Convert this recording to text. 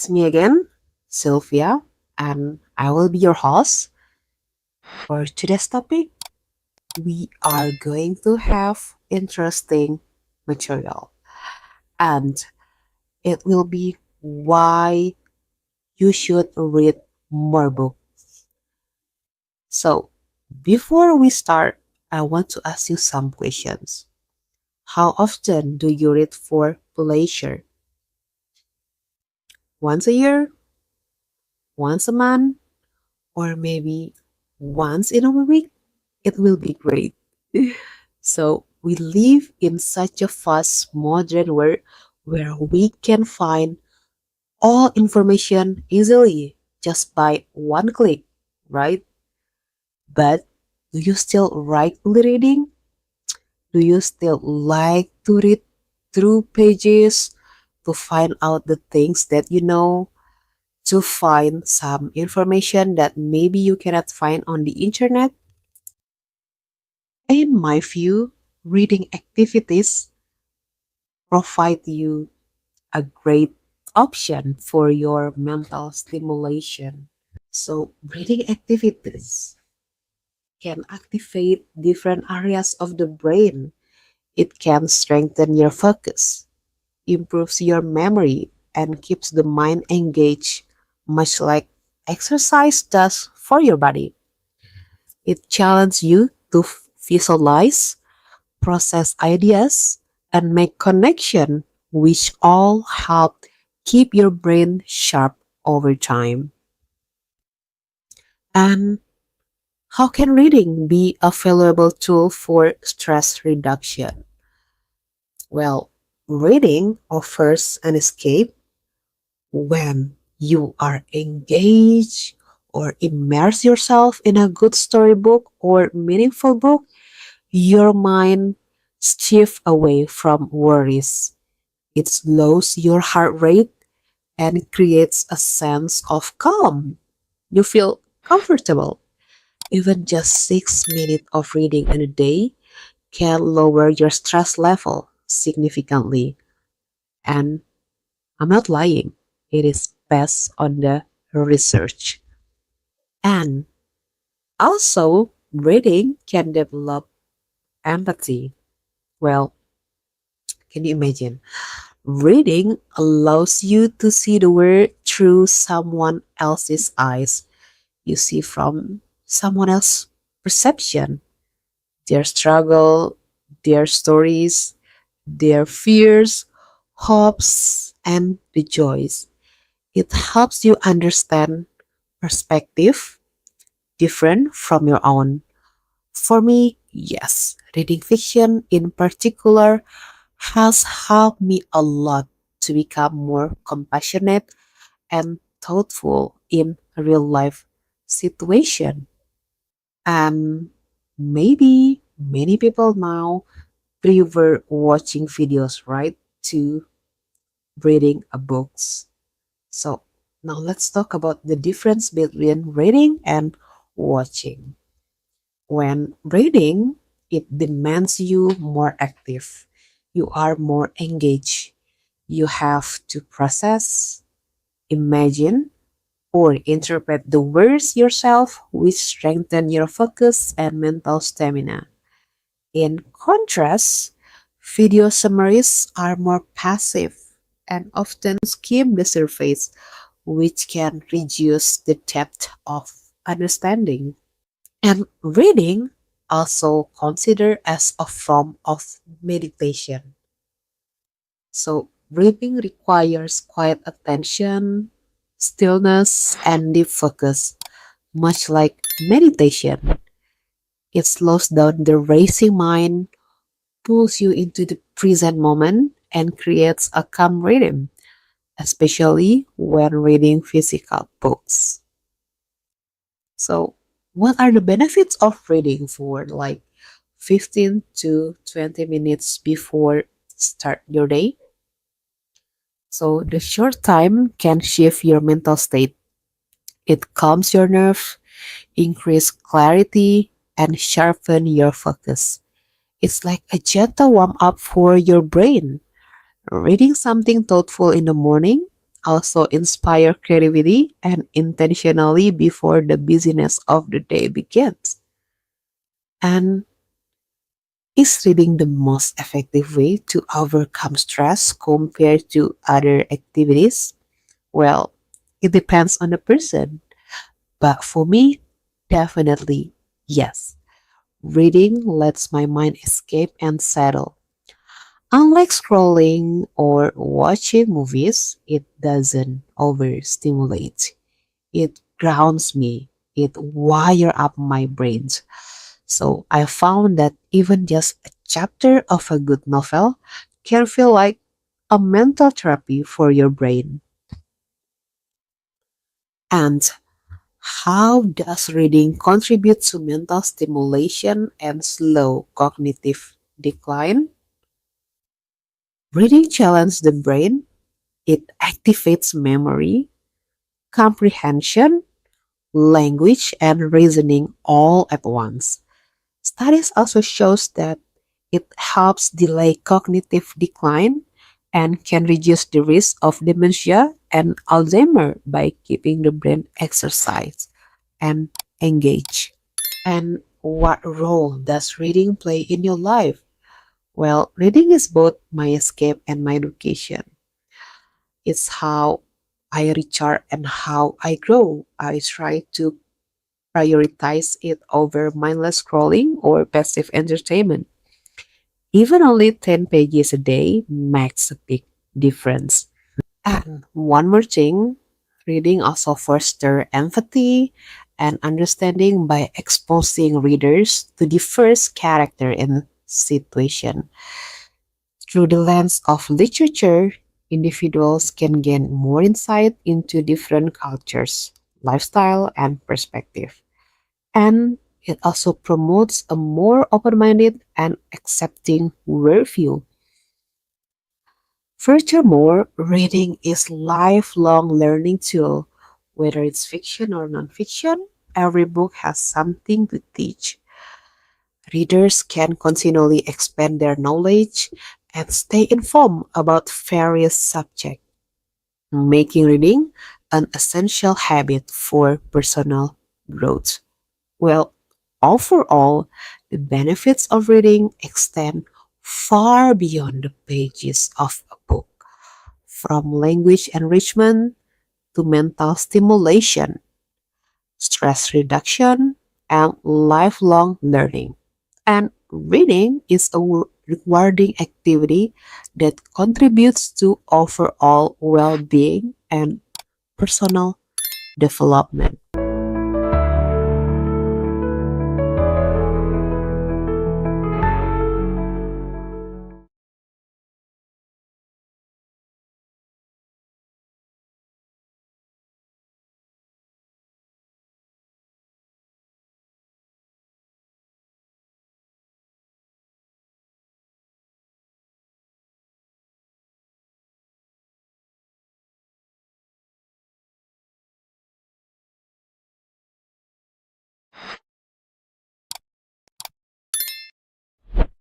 It's me again, Silvia, and I will be your host. For today's topic, we are going to have interesting material, and it will be why you should read more books. So, before we start, I want to ask you some questions. How often do you read for pleasure? Once a year? Once a month? Or maybe once in a week? It will be great. So, we live in such a fast modern world where we can find all information easily just by one click, right? But do you still like reading? Do you still like to read through pages to find out the things that you know, to find some information that maybe you cannot find on the internet? In my view, reading activities provide you a great option for your mental stimulation. So, reading activities can activate different areas of the brain. It can strengthen your focus, improves your memory, and keeps the mind engaged, much like exercise does for your body. It challenges you to visualize, process ideas, and make connection, which all help keep your brain sharp over time. And how can reading be a valuable tool for stress reduction? Well, reading offers an escape when you are engaged or immerse yourself in a good storybook or meaningful book. Your mind shifts away from worries. It slows your heart rate and creates a sense of calm. You feel comfortable. Even just 6 minutes of reading in a day can lower your stress level significantly. And I'm not lying, it is based on the research. And also, reading can develop empathy. Well, can you imagine? Reading allows you to see the world through someone else's eyes. You see from someone else's perception, their struggle, their stories, their fears, hopes, and the joys. It helps you understand perspective different from your own. For me, yes, reading fiction in particular has helped me a lot to become more compassionate and thoughtful in real life situation. And maybe many people now prefer watching videos, right, to reading a books. So now let's talk about the difference between reading and watching. When reading, it demands you more active. You are more engaged. You have to process, imagine, or interpret the words yourself, which strengthen your focus and mental stamina. In contrast, video summaries are more passive and often skim the surface, which can reduce the depth of understanding. And reading also considered as a form of meditation. So reading requires quiet attention, stillness, and deep focus, much like meditation. It slows down the racing mind, pulls you into the present moment, and creates a calm rhythm, especially when reading physical books. So, what are the benefits of reading for like 15 to 20 minutes before start your day? So, the short time can shift your mental state. It calms your nerve, increase clarity, and sharpen your focus. It's like a gentle warm up for your brain. Reading something thoughtful in the morning also inspire creativity and intentionally before the busyness of the day begins. And is reading the most effective way to overcome stress compared to other activities? Well, it depends on the person. But for me, definitely yes. Reading lets my mind escape and settle. Unlike scrolling or watching movies, it doesn't overstimulate. It grounds me. It wires up my brain. So I found that even just a chapter of a good novel can feel like a mental therapy for your brain. And how does reading contribute to mental stimulation and slow cognitive decline? Reading challenges the brain. It activates memory, comprehension, language, and reasoning all at once. Studies also shows that it helps delay cognitive decline and can reduce the risk of dementia and Alzheimer by keeping the brain exercised and engaged. And what role does reading play in your life? Well, reading is both my escape and my education. It's how I recharge and how I grow. I try to prioritize it over mindless scrolling or passive entertainment. Even only 10 pages a day makes a big difference. And one more thing, reading also fosters empathy and understanding by exposing readers to diverse character and situation. Through the lens of literature, individuals can gain more insight into different cultures, lifestyle, and perspective. And it also promotes a more open-minded and accepting worldview. Furthermore, reading is lifelong learning tool. Whether it's fiction or nonfiction, every book has something to teach. Readers can continually expand their knowledge and stay informed about various subjects, making reading an essential habit for personal growth. Well, overall, the benefits of reading extend far beyond the pages of a book, from language enrichment to mental stimulation, stress reduction, and lifelong learning. And reading is a rewarding activity that contributes to overall well being and personal development.